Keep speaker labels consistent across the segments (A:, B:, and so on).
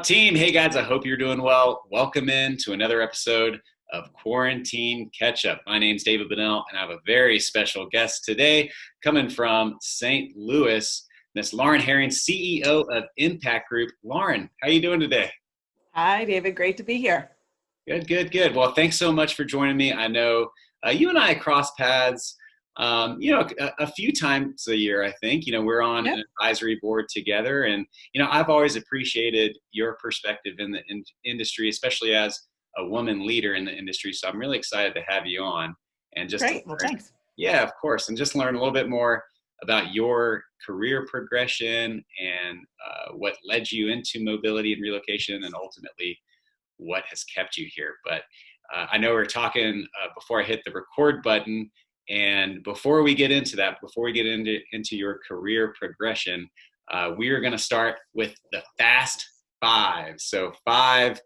A: Team, hey guys, I hope you're doing well. Welcome in to another episode of Quarantine Catch Up. My name's David Bonnell, and I have a very special guest today coming from St. Louis, Miss Lauren Herring, CEO of Impact Group. Lauren, how are you doing today?
B: Hi, David. Great to be here.
A: Good, good, good. Well, thanks so much for joining me. I know you and I cross paths, a few times a year, I think. We're on
B: Yep.
A: an advisory board together. And, I've always appreciated your perspective in the industry, especially as a woman leader in the industry. So I'm really excited to have you on and just to
B: Great. Well,
A: learn.
B: thanks.
A: Yeah, of course. And just learn a little bit more about your career progression and what led you into mobility and relocation and ultimately what has kept you here. But I know we're talking before I hit the record button. And before we get into that, before we get into your career progression, we are going to start with the Fast Five. So five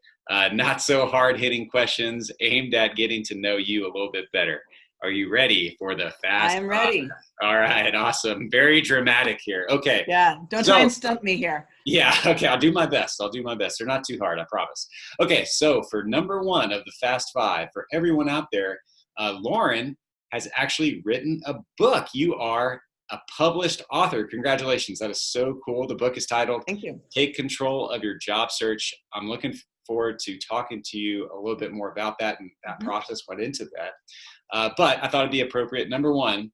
A: not so hard hitting questions aimed at getting to know you a little bit better. Are you ready for the
B: I
A: Fast
B: am
A: Five?
B: ready.
A: All right, awesome. Very dramatic here. Okay.
B: Yeah. Don't try
A: So
B: and stump me here.
A: yeah, okay, I'll do my best. I'll do my best. They're not too hard, I promise. Okay, so for number one of the Fast Five, for everyone out there, Lauren has actually written a book. You are a published author. Congratulations. That is so cool. The book is titled
B: Thank you.
A: Take Control of Your Job Search. I'm looking forward to talking to you a little bit more about that and that
B: Mhm.
A: process went into that. But I thought it'd be appropriate. Number one,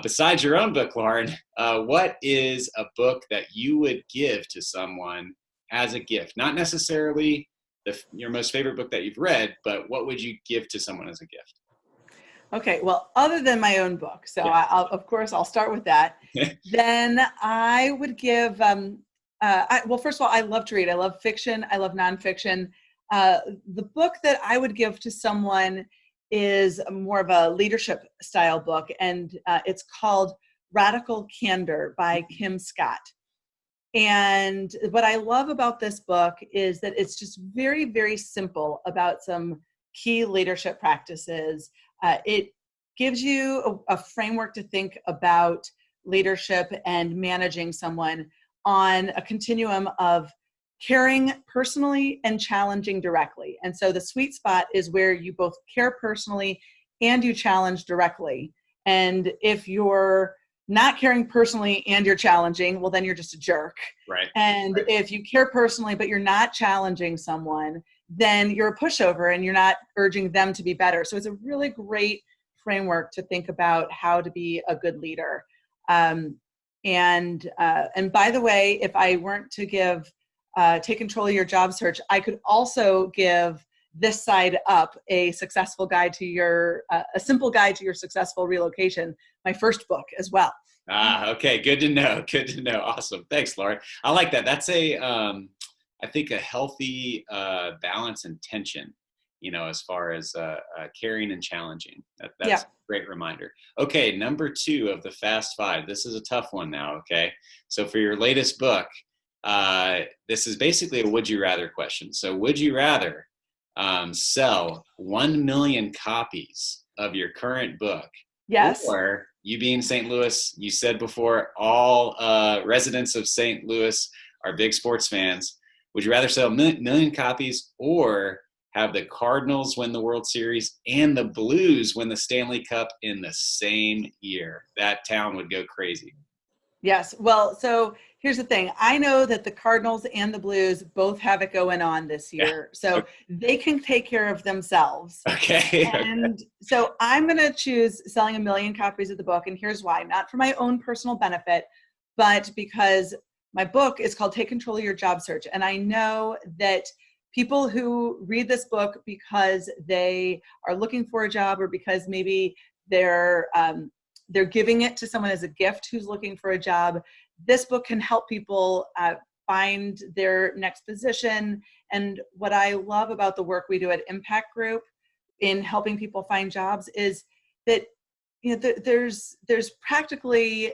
A: besides your own book, Lauren, what is a book that you would give to someone as a gift? Not necessarily your most favorite book that you've read, but what would you give to someone as a gift?
B: Okay. Well, other than my own book, so
A: Yeah.
B: of course, I'll start with that. Then I would give, well, first of all, I love to read. I love fiction. I love nonfiction. The book that I would give to someone is more of a leadership style book, and it's called Radical Candor by Kim Scott. And what I love about this book is that it's just very, very simple about some key leadership practices. It gives you a framework to think about leadership and managing someone on a continuum of caring personally and challenging directly. And so the sweet spot is where you both care personally and you challenge directly. And if you're not caring personally and you're challenging, well, then you're just a jerk.
A: Right.
B: And
A: Right.
B: if you care personally, but you're not challenging someone, then you're a pushover and you're not urging them to be better. So it's a really great framework to think about how to be a good leader. And by the way, if I weren't to give Take Control of Your Job Search, I could also give This Side Up, a successful guide to your, a simple guide to your successful relocation, my first book as well.
A: Okay. Good to know. Good to know. Awesome. Thanks, Lauren. I like that. That's I think a healthy balance and tension, as far as caring and challenging. That's
B: Yeah.
A: a great reminder. Okay. Number two of the Fast Five. This is a tough one now. Okay. So for your latest book, this is basically a would you rather question. So would you rather sell 1 million copies of your current book,
B: Yes.
A: or you being St. Louis, you said before, all residents of St. Louis are big sports fans. Would you rather sell a million copies or have the Cardinals win the World Series and the Blues win the Stanley Cup in the same year? That town would go crazy.
B: Yes. Well, so here's the thing. I know that the Cardinals and the Blues both have it going on this
A: Yeah.
B: year, so they can take care of themselves.
A: Okay.
B: And so I'm going to choose selling 1 million copies of the book. And here's why. Not for my own personal benefit, but because my book is called Take Control of Your Job Search. And I know that people who read this book because they are looking for a job or because maybe they're giving it to someone as a gift who's looking for a job, this book can help people find their next position. And what I love about the work we do at Impact Group in helping people find jobs is that there's practically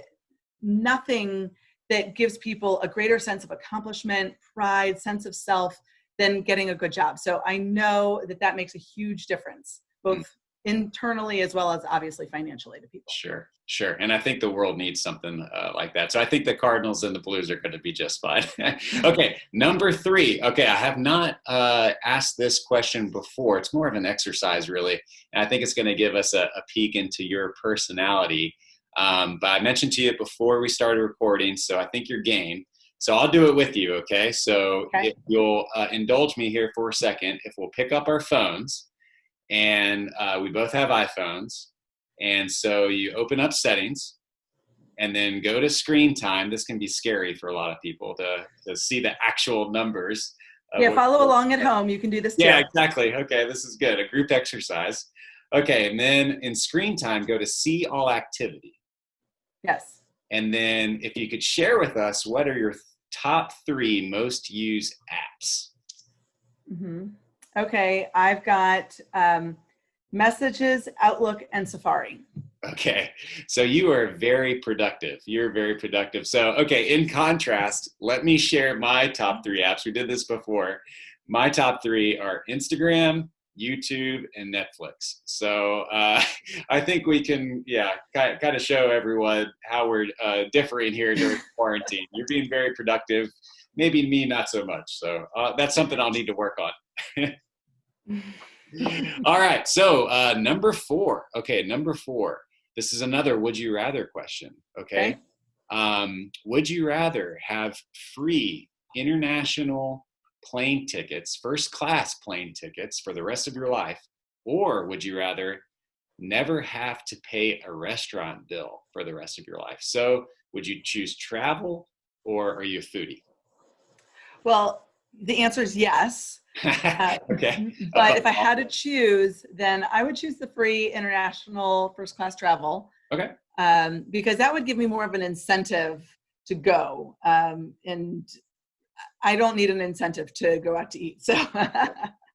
B: nothing that gives people a greater sense of accomplishment, pride, sense of self than getting a good job. So I know that makes a huge difference, both internally as well as obviously financially to people.
A: Sure, sure. And I think the world needs something like that. So I think the Cardinals and the Blues are going to be just fine. Okay, number 3. Okay, I have not asked this question before. It's more of an exercise, really. And I think it's going to give us a peek into your personality. But I mentioned to you before we started recording, so I think you're game. So I'll do it with you, okay? So
B: Okay.
A: if you'll indulge me here for a second, if we'll pick up our phones, and we both have iPhones. And so you open up settings and then go to screen time. This can be scary for a lot of people to see the actual numbers.
B: Yeah, follow along at home. You can do this too.
A: Yeah, exactly. Okay, this is good. A group exercise. Okay, and then in screen time, go to see all activity.
B: Yes.
A: And then if you could share with us, what are your top 3 most used apps?
B: Mm-hmm. Okay, I've got Messages, Outlook, and Safari.
A: Okay, so you are very productive. You're very productive. So, okay, in contrast, let me share my top 3 apps. We did this before. My top 3 are Instagram, YouTube, and Netflix. So I think we can, kind of show everyone how we're differing here during quarantine. You're being very productive. Maybe me, not so much. So that's something I'll need to work on. All right. So number 4. Okay. Number 4. This is another would you rather question. Okay. Would you rather have free international plane tickets, first class plane tickets for the rest of your life? Or would you rather never have to pay a restaurant bill for the rest of your life? So would you choose travel, or are you a foodie?
B: Well, the answer is yes.
A: Okay.
B: But if I had to choose, then I would choose the free international first class travel.
A: Okay.
B: Because that would give me more of an incentive to go. And I don't need an incentive to go out to eat. So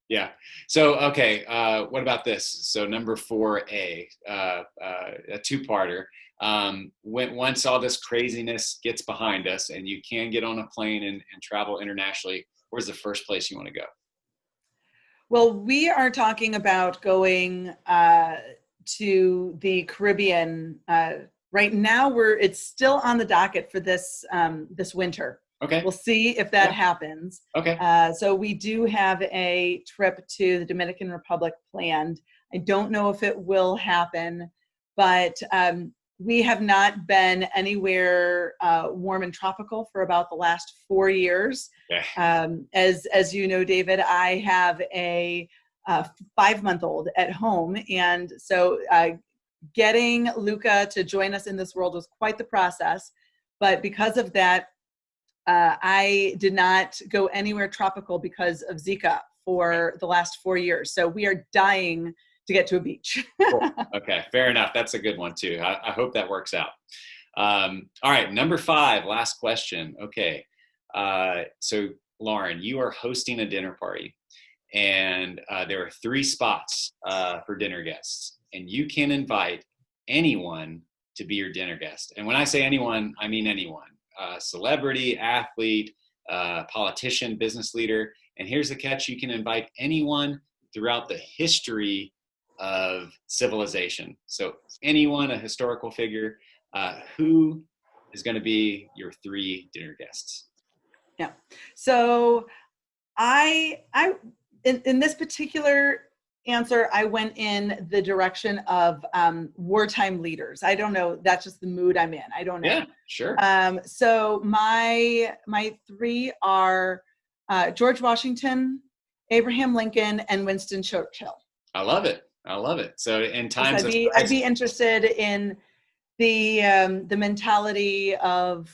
A: yeah. So, okay. What about this? So number 4A, a 2-parter. Once all this craziness gets behind us and you can get on a plane and travel internationally, where's the first place you want to go?
B: Well, we are talking about going to the Caribbean. Right now, it's still on the docket for this winter.
A: Okay.
B: We'll see if that happens.
A: Okay.
B: So we do have a trip to the Dominican Republic planned. I don't know if it will happen, but we have not been anywhere warm and tropical for about the last 4 years.
A: Yeah.
B: As you know, David, I have a 5-month-old at home, and so getting Luca to join us in this world was quite the process. But because of that, I did not go anywhere tropical because of Zika for the last 4 years. So we are dying to get to a beach.
A: Cool. Okay, fair enough. That's a good one too. I hope that works out. All right, number 5, last question. Okay, so Lauren, you are hosting a dinner party, and there are 3 spots for dinner guests, and you can invite anyone to be your dinner guest. And when I say anyone, I mean anyone. Celebrity, athlete, politician, business leader. And here's the catch: you can invite anyone throughout the history of civilization. So anyone, a historical figure. Who is going to be your 3 dinner guests?
B: Yeah. So I in this particular answer, I went in the direction of wartime leaders. I don't know. That's just the mood I'm in. I don't know.
A: Yeah, sure.
B: So my 3 are George Washington, Abraham Lincoln, and Winston Churchill.
A: I love it. I love it. So in times
B: I'd be interested in the mentality of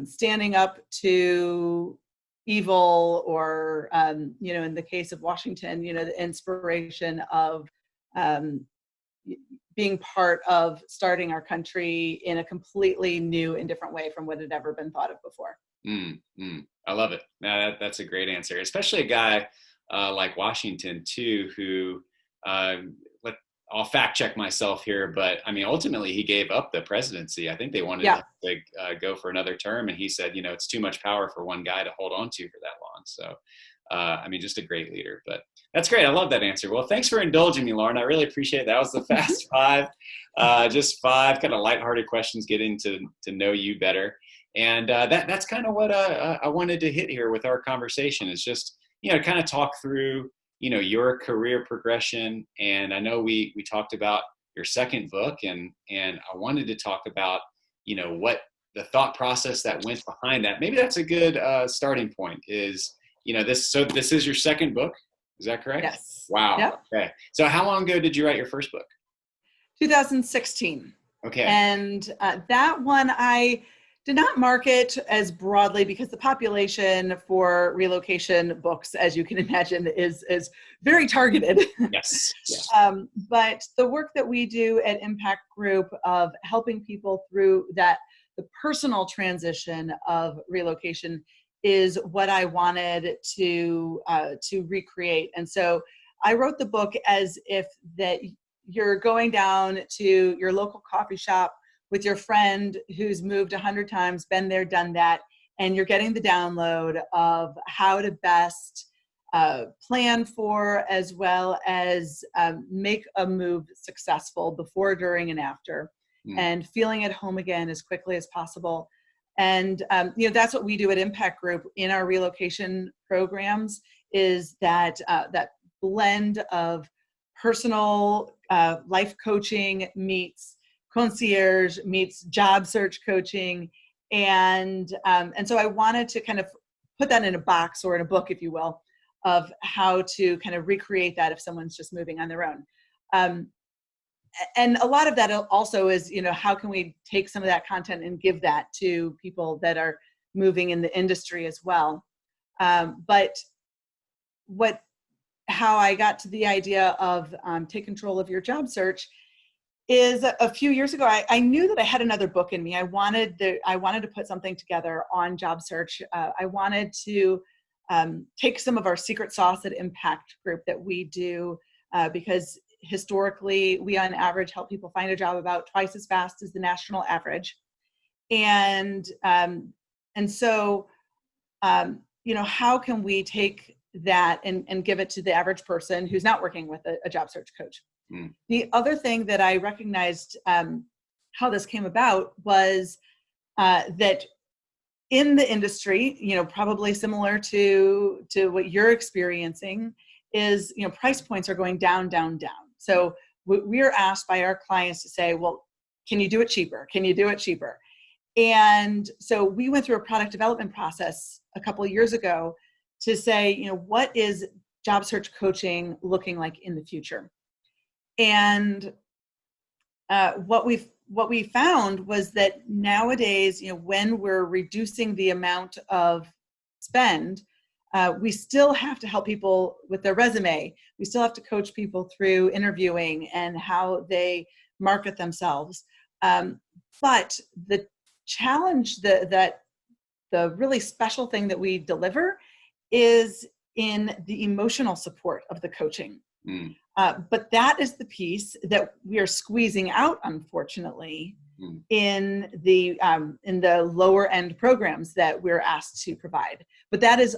B: standing up to evil, or in the case of Washington, the inspiration of being part of starting our country in a completely new and different way from what had ever been thought of before.
A: I love it. That's a great answer, especially a guy like Washington too, who I'll fact check myself here, but I mean, ultimately he gave up the presidency. I think they wanted to go for another term, and he said, it's too much power for one guy to hold on to for that long. So I mean, just a great leader. But that's great. I love that answer. Well, thanks for indulging me, Lauren. I really appreciate it. That was the fast five, just five kind of lighthearted questions, getting to know you better. And that's kind of what I wanted to hit here with our conversation, is just, kind of talk through, your career progression. And I know we talked about your second book, and I wanted to talk about, what the thought process that went behind that. Maybe that's a good starting point, is, this is your second book. Is that correct?
B: Yes.
A: Wow.
B: Yep.
A: Okay. So how long ago did you write your first book?
B: 2016.
A: Okay.
B: And that one I did not market as broadly, because the population for relocation books, as you can imagine, is very targeted.
A: Yes. Yes.
B: But the work that we do at Impact Group of helping people through the personal transition of relocation is what I wanted to recreate. And so I wrote the book as if that you're going down to your local coffee shop with your friend who's moved 100 times, been there, done that, and you're getting the download of how to best plan for, as well as make a move successful before, during, and after, and feeling at home again as quickly as possible. And that's what we do at Impact Group in our relocation programs, is that blend of personal life coaching meets concierge meets job search coaching. And so I wanted to kind of put that in a box, or in a book, if you will, of how to kind of recreate that if someone's just moving on their own. And a lot of that also is, how can we take some of that content and give that to people that are moving in the industry as well. But how I got to the idea of take control of your job search is a few years ago. I knew that I had another book in me. I wanted to put something together on job search. I wanted to take some of our secret sauce at Impact Group that we do, because historically we on average help people find a job about twice as fast as the national average. And so how can we take that and give it to the average person who's not working with a job search coach? The other thing that I recognized how this came about was that in the industry, probably similar to what you're experiencing, is, price points are going down, down, down. So we're asked by our clients to say, well, can you do it cheaper? Can you do it cheaper? And so we went through a product development process a couple of years ago to say, what is job search coaching looking like in the future? And what we found was that nowadays, when we're reducing the amount of spend, we still have to help people with their resume. We still have to coach people through interviewing and how they market themselves. But the challenge that the really special thing that we deliver is in the emotional support of the coaching. But that is the piece that we are squeezing out, unfortunately, in the lower end programs that we're asked to provide. But that is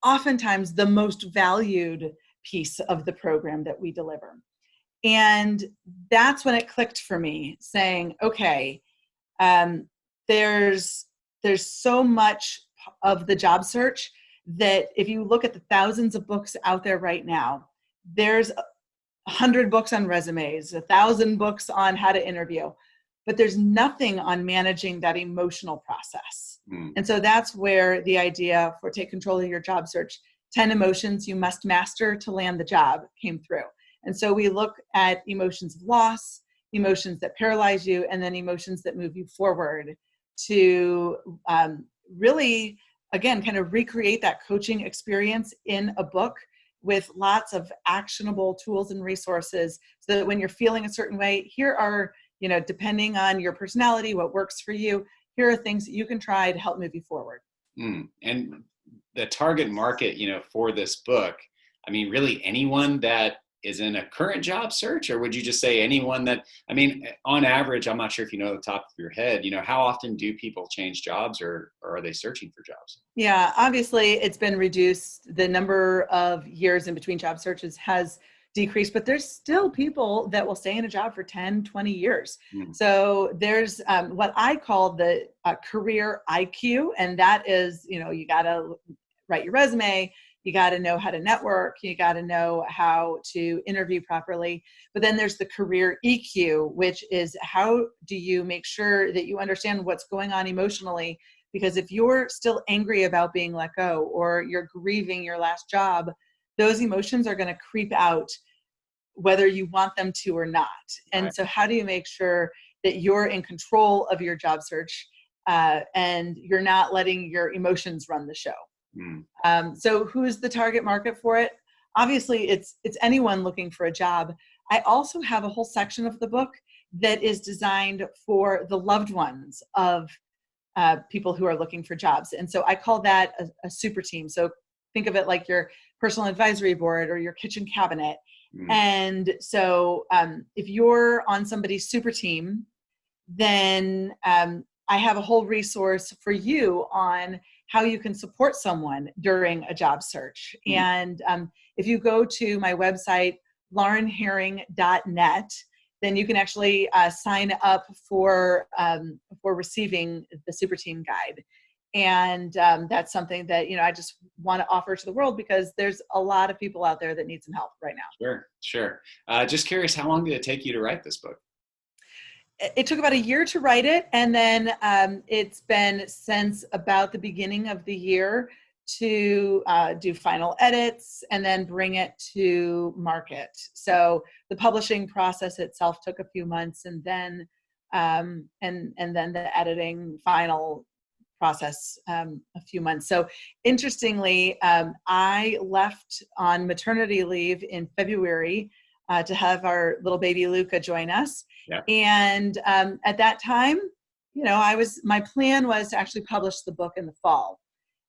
B: oftentimes the most valued piece of the program that we deliver. And that's when it clicked for me, saying, okay, there's so much of the job search that if you look at the thousands of books out there right now, there's 100 books on resumes, 1,000 books on how to interview, but there's nothing on managing that emotional process. And so that's where the idea for Take Control of Your Job Search, 10 emotions you must master to land the job, came through. And so we look at emotions of loss, emotions that paralyze you, and then emotions that move you forward to really, again, kind of recreate that coaching experience in a book with lots of actionable tools and resources, so that when you're feeling a certain way, here are, depending on your personality, what works for you, here are things that you can try to help move you forward.
A: And the target market, for this book, I mean, really anyone that is in a current job search, or would you just say anyone that, I mean, on average, I'm not sure if you know the top of your head, how often do people change jobs, or are they searching for jobs?
B: Yeah, obviously it's been reduced. The number of years in between job searches has decreased, but there's still people that will stay in a job for 10, 20 years.
A: Mm,
B: So there's what I call the career IQ, and that is, you got to write your resume, you got to know how to network, you got to know how to interview properly. But then there's the career EQ, which is how do you make sure that you understand what's going on emotionally, because if you're still angry about being let go or you're grieving your last job, those emotions are going to creep out whether you want them to or not.
A: right.
B: And so how do you make sure that you're in control of your job search and you're not letting your emotions run the show?
A: Mm,
B: So who's the target market for it? Obviously, it's anyone looking for a job. I also have a whole section of the book that is designed for the loved ones of people who are looking for jobs. And so I call that a super team. So think of it like your personal advisory board or your kitchen cabinet.
A: mm,
B: And so if you're on somebody's super team, then I have a whole resource for you on how you can support someone during a job search.
A: mm.
B: And if you go to my website, laurenherring.net, then you can actually sign up for receiving the Super Team Guide. And that's something that, I just want to offer to the world because there's a lot of people out there that need some help right now.
A: Sure, sure. Just curious, how long did it take you to write this book?
B: It took about a year to write it, and then it's been since about the beginning of the year to do final edits and then bring it to market. So the publishing process itself took a few months, and then the editing final process a few months. So interestingly, I left on maternity leave in February to have our little baby Luca join us.
A: Yeah.
B: And at that time, my plan was to actually publish the book in the fall.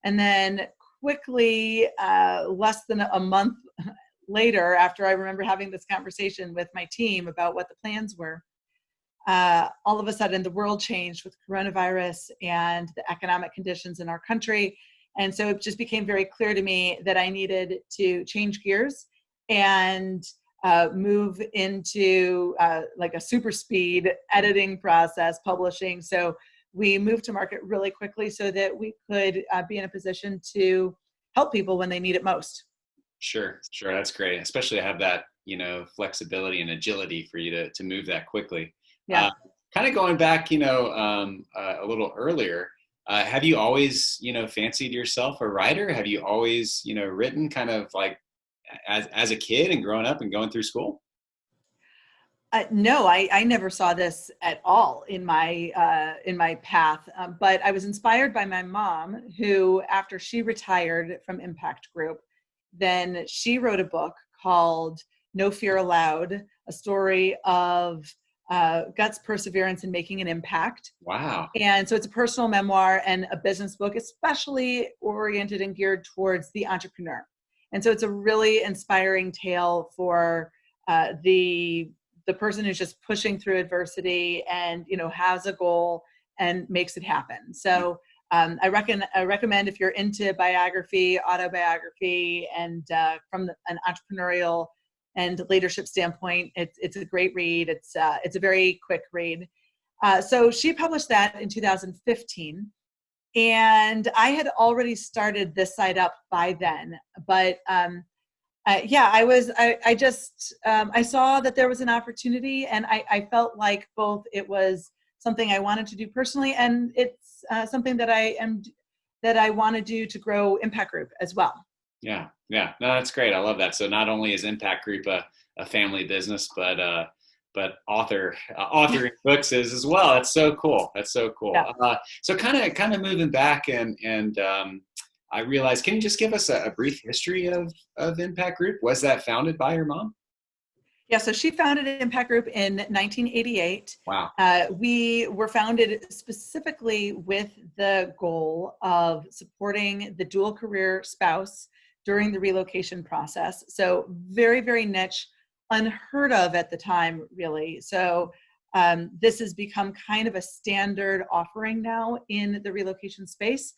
B: And then quickly, less than a month later, after I remember having this conversation with my team about what the plans were, all of a sudden the world changed with coronavirus and the economic conditions in our country. And so it just became very clear to me that I needed to change gears and move into like a super speed editing process, publishing. So we moved to market really quickly so that we could be in a position to help people when they need it most.
A: Sure, sure. That's great, especially to have that, flexibility and agility for you to move that quickly.
B: Yeah.
A: Kind of going back, a little earlier, have you always, fancied yourself a writer? Have you always, written kind of like as a kid and growing up and going through school?
B: No, I never saw this at all in my path. But I was inspired by my mom, who, after she retired from Impact Group, then she wrote a book called No Fear Allowed, a story of guts, perseverance, and making an impact.
A: Wow.
B: And so it's a personal memoir and a business book, especially oriented and geared towards the entrepreneur. And so it's a really inspiring tale for the person who's just pushing through adversity and has a goal and makes it happen. So I recommend if you're into biography, autobiography, and from an entrepreneurial and leadership standpoint, it's a great read. It's a very quick read. So she published that in 2015. And I had already started this site up by then, but I saw that there was an opportunity, and I felt like both it was something I wanted to do personally, and it's something that I want to do to grow Impact Group as well.
A: Yeah, yeah. No, that's great. I love that. So not only is Impact Group a family business, but authoring books is as well. That's so cool. That's so cool.
B: Yeah.
A: So kind of moving back and I realized, can you just give us a brief history of Impact Group? Was that founded by your mom?
B: Yeah, so she founded Impact Group in 1988.
A: Wow.
B: We were founded specifically with the goal of supporting the dual career spouse during the relocation process. So very, very niche, unheard of at the time, really. So this has become kind of a standard offering now in the relocation space.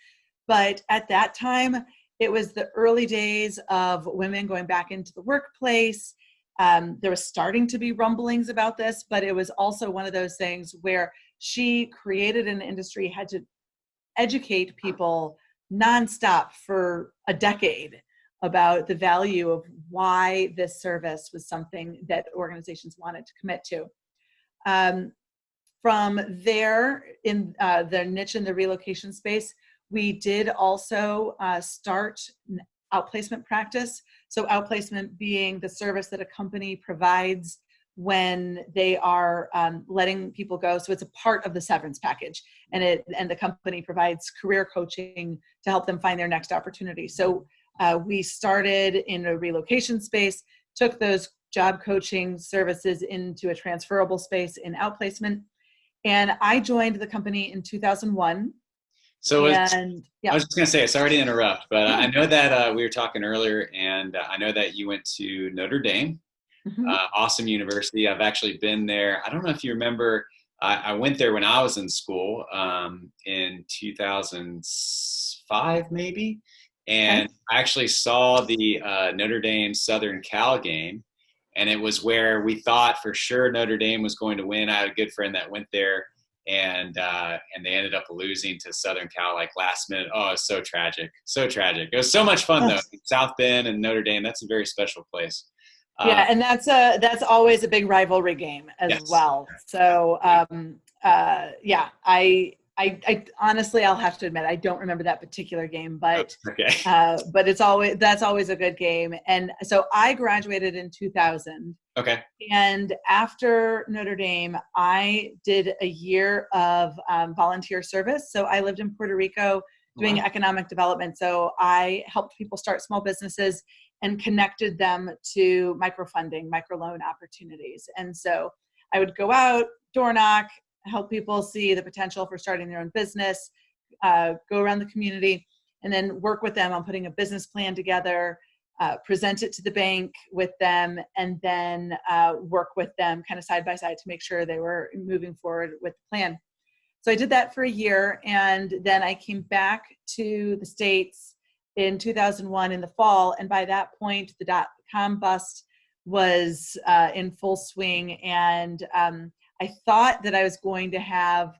B: But at that time, it was the early days of women going back into the workplace. There was starting to be rumblings about this, but it was also one of those things where she created an industry, had to educate people nonstop for a decade about the value of why this service was something that organizations wanted to commit to. From there, in the niche in the relocation space, we did also start an outplacement practice. So outplacement being the service that a company provides when they are letting people go. So it's a part of the severance package, and the company provides career coaching to help them find their next opportunity. So we started in a relocation space, took those job coaching services into a transferable space in outplacement. And I joined the company in 2001.
A: So
B: yeah.
A: I was just going to say, sorry to interrupt, but I know that we were talking earlier, and I know that you went to Notre Dame.
B: Mm-hmm.
A: Awesome university. I've actually been there. I don't know if you remember, I went there when I was in school in 2005, maybe. And
B: Okay.
A: I actually saw the Notre Dame Southern Cal game. And it was where we thought for sure Notre Dame was going to win. I had a good friend that went there, and they ended up losing to Southern Cal like last minute. Oh, it's so tragic. So tragic. It was so much fun though. South Bend and Notre Dame, that's a very special place.
B: Yeah, and that's always a big rivalry game as well. So yeah, I honestly, I'll have to admit, I don't remember that particular game, but
A: okay.
B: But that's always a good game. And so I graduated in 2000.
A: Okay.
B: And after Notre Dame, I did a year of volunteer service. So I lived in Puerto Rico doing economic development. So I helped people start small businesses and connected them to microfunding, microloan opportunities. And so I would go out, door knock, help people see the potential for starting their own business, go around the community, and then work with them on putting a business plan together, present it to the bank with them, and then work with them kind of side by side to make sure they were moving forward with the plan. So I did that for a year, and then I came back to the States in 2001 in the fall, and by that point, the dot-com bust was in full swing, and I thought that I was going to have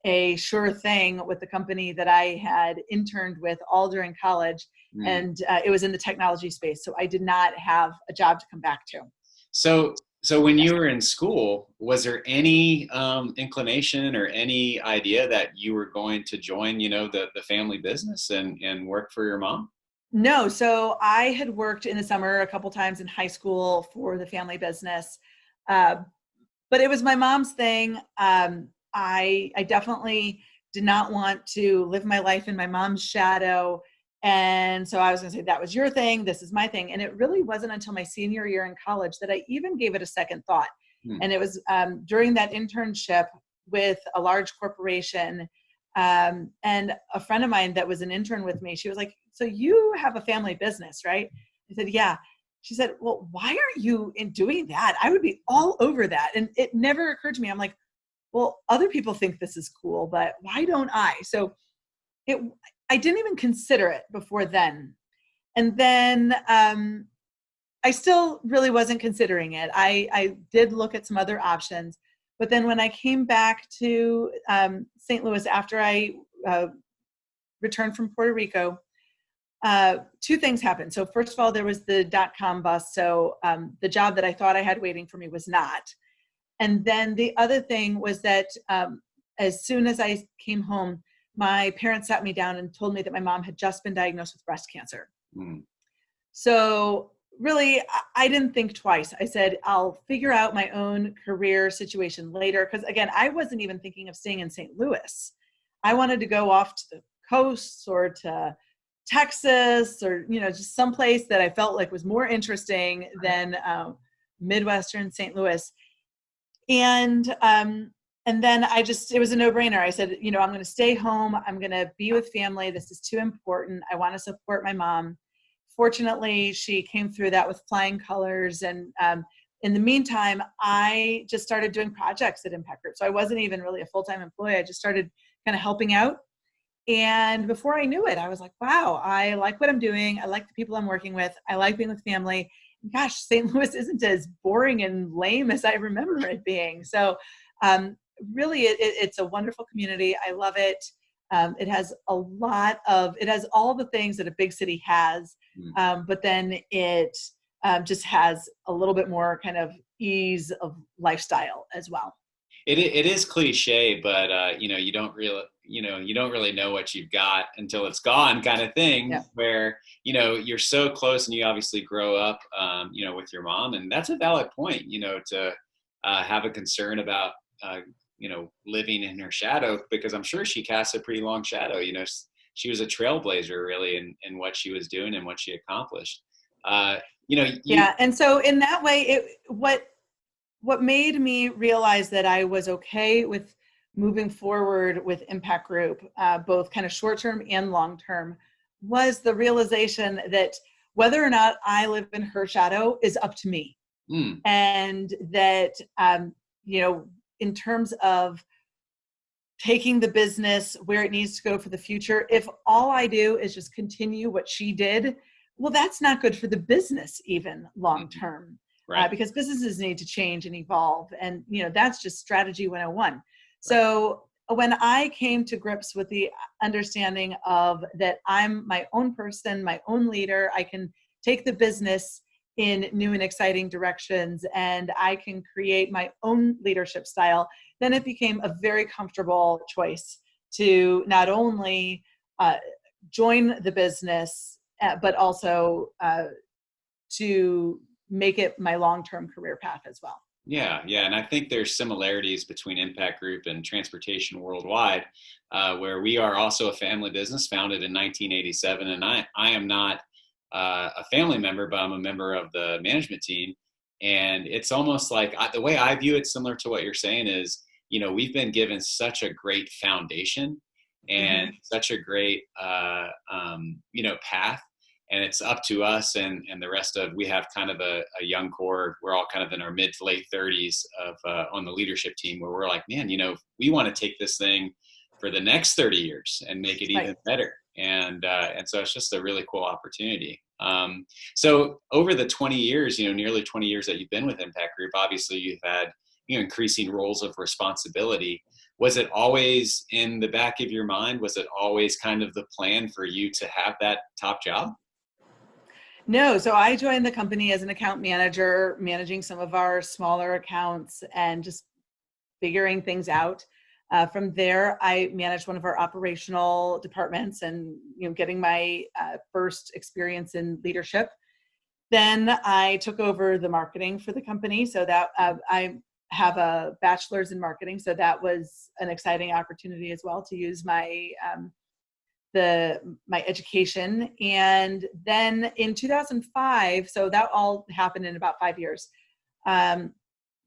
B: a sure thing with the company that I had interned with all during college, and it was in the technology space, so I did not have a job to come back to.
A: So when you were in school, was there any inclination or any idea that you were going to join, the family business and work for your mom?
B: No. So I had worked in the summer a couple times in high school for the family business, but it was my mom's thing. I definitely did not want to live my life in my mom's shadow. And so I was going to say, that was your thing. This is my thing. And it really wasn't until my senior year in college that I even gave it a second thought. And it was during that internship with a large corporation. And a friend of mine that was an intern with me, she was like, so you have a family business, right? I said, yeah. She said, well, why aren't you doing that? I would be all over that. And it never occurred to me. I'm like, well, other people think this is cool, but why don't I? So I didn't even consider it before then. And then I still really wasn't considering it. I did look at some other options. But then when I came back to St. Louis after I returned from Puerto Rico, two things happened. So first of all, there was the dot-com bust. So the job that I thought I had waiting for me was not. And then the other thing was that as soon as I came home, my parents sat me down and told me that my mom had just been diagnosed with breast cancer. So really, I didn't think twice. I said, I'll figure out my own career situation later. Because again, I wasn't even thinking of staying in St. Louis. I wanted to go off to the coast or to Texas or, just someplace that I felt like was more interesting than Midwestern St. Louis. And then it was a no-brainer. I said, I'm going to stay home. I'm going to be with family. This is too important. I want to support my mom. Fortunately, she came through that with flying colors and in the meantime, I just started doing projects at Impact Group. So I wasn't even really a full-time employee. I just started kind of helping out. And before I knew it, I was like, wow, I like what I'm doing. I like the people I'm working with. I like being with family. Gosh, St. Louis isn't as boring and lame as I remember it being. So really, it's a wonderful community. I love it. It has it has all the things that a big city has, but then it just has a little bit more kind of ease of lifestyle as well.
A: It is cliche, but you don't really know what you've got until it's gone, kind of thing.
B: Yeah.
A: Where you're so close, and you obviously grow up, with your mom, and that's a valid point. To have a concern about living in her shadow, because I'm sure she casts a pretty long shadow. She was a trailblazer, really, in what she was doing and what she accomplished.
B: Yeah, and so in that way, what made me realize that I was okay with moving forward with Impact Group, both kind of short-term and long-term, was the realization that whether or not I live in her shadow is up to me. And that, in terms of taking the business where it needs to go for the future, if all I do is just continue what she did, well, that's not good for the business even long-term.
A: Right.
B: Because businesses need to change and evolve. And, that's just strategy 101. Right. So when I came to grips with the understanding of that I'm my own person, my own leader, I can take the business in new and exciting directions, and I can create my own leadership style, then it became a very comfortable choice to not only join the business, but also to make it my long-term career path as well.
A: Yeah. And I think there's similarities between Impact Group and Transportation Worldwide, where we are also a family business founded in 1987. And I am not a family member, but I'm a member of the management team. And it's almost like the way I view it, similar to what you're saying, is, we've been given such a great foundation and such a great, path. And it's up to us and the rest of, we have kind of a young core. We're all kind of in our mid to late 30s on the leadership team, where we're like, man, we want to take this thing for the next 30 years and make it even better. And so it's just a really cool opportunity. So over the 20 years, nearly 20 years that you've been with Impact Group, obviously you've had, increasing roles of responsibility. Was it always in the back of your mind? Was it always kind of the plan for you to have that top job?
B: No, so I joined the company as an account manager, managing some of our smaller accounts and just figuring things out. From there, I managed one of our operational departments and getting my first experience in leadership. Then I took over the marketing for the company, so that I have a bachelor's in marketing, so that was an exciting opportunity as well to use my my education. And then in 2005, so that all happened in about 5 years. Then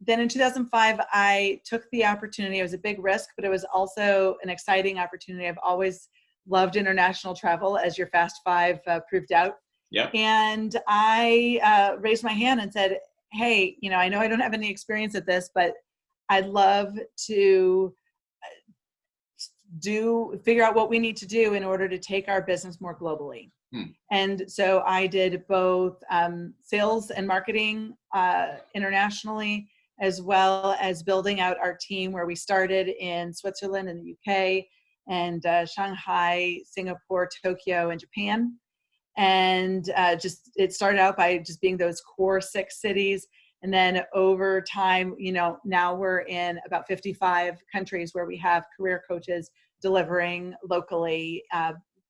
B: in 2005, I took the opportunity. It was a big risk, but it was also an exciting opportunity. I've always loved international travel, as your Fast Five proved out.
A: Yeah.
B: And I raised my hand and said, hey, I know I don't have any experience at this, but I'd love to figure out what we need to do in order to take our business more globally. And so I did both sales and marketing internationally, as well as building out our team, where we started in Switzerland and the UK, and Shanghai, Singapore, Tokyo, and Japan. And it started out by just being those core 6 cities. And then over time, now we're in about 55 countries where we have career coaches delivering locally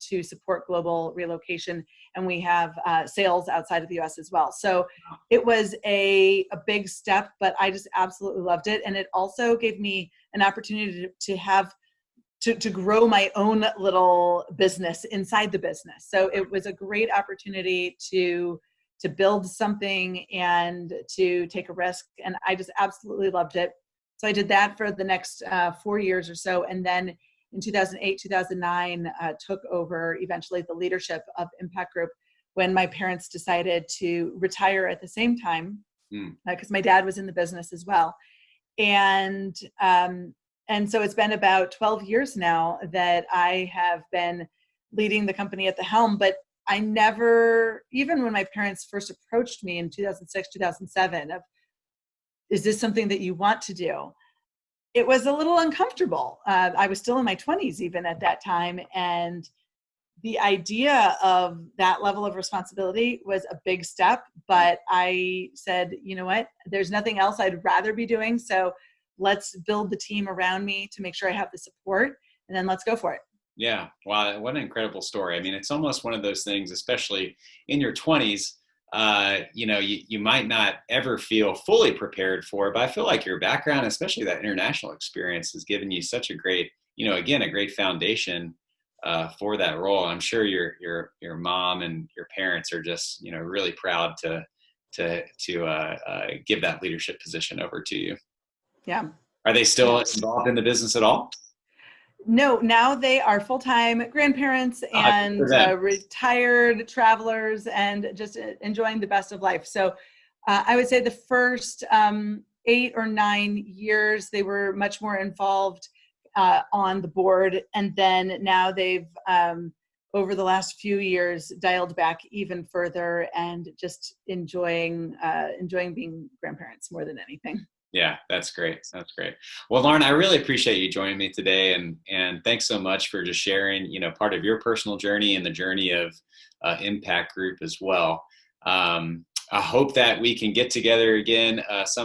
B: to support global relocation. And we have sales outside of the US as well. So it was a big step, but I just absolutely loved it. And it also gave me an opportunity to grow my own little business inside the business. So it was a great opportunity to build something and to take a risk. And I just absolutely loved it. So I did that for the next 4 years or so. And then in 2008, 2009, took over eventually the leadership of Impact Group when my parents decided to retire at the same time.
A: Mm.
B: because my dad was in the business as well. And and so it's been about 12 years now that I have been leading the company at the helm. But I never, even when my parents first approached me in 2006, 2007, of, is this something that you want to do? It was a little uncomfortable. I was still in my 20s even at that time. And the idea of that level of responsibility was a big step. But I said, you know what, there's nothing else I'd rather be doing. So let's build the team around me to make sure I have the support, and then let's go for it.
A: Yeah. Wow. What an incredible story. I mean, it's almost one of those things, especially in your 20s, you might not ever feel fully prepared for, but I feel like your background, especially that international experience, has given you such a great, again, a great foundation for that role. I'm sure your mom and your parents are just, really proud to give that leadership position over to you.
B: Yeah.
A: Are they still
B: Yeah.
A: involved in the business at all?
B: No, now they are full-time grandparents
A: Good for
B: and
A: them.
B: retired travelers and just enjoying the best of life. So I would say the first 8 or 9 years, they were much more involved on the board. And then now they've, over the last few years, dialed back even further and just enjoying being grandparents more than anything.
A: Yeah, that's great. That's great. Well, Lauren, I really appreciate you joining me today, and thanks so much for just sharing, part of your personal journey and the journey of Impact Group as well. I hope that we can get together again some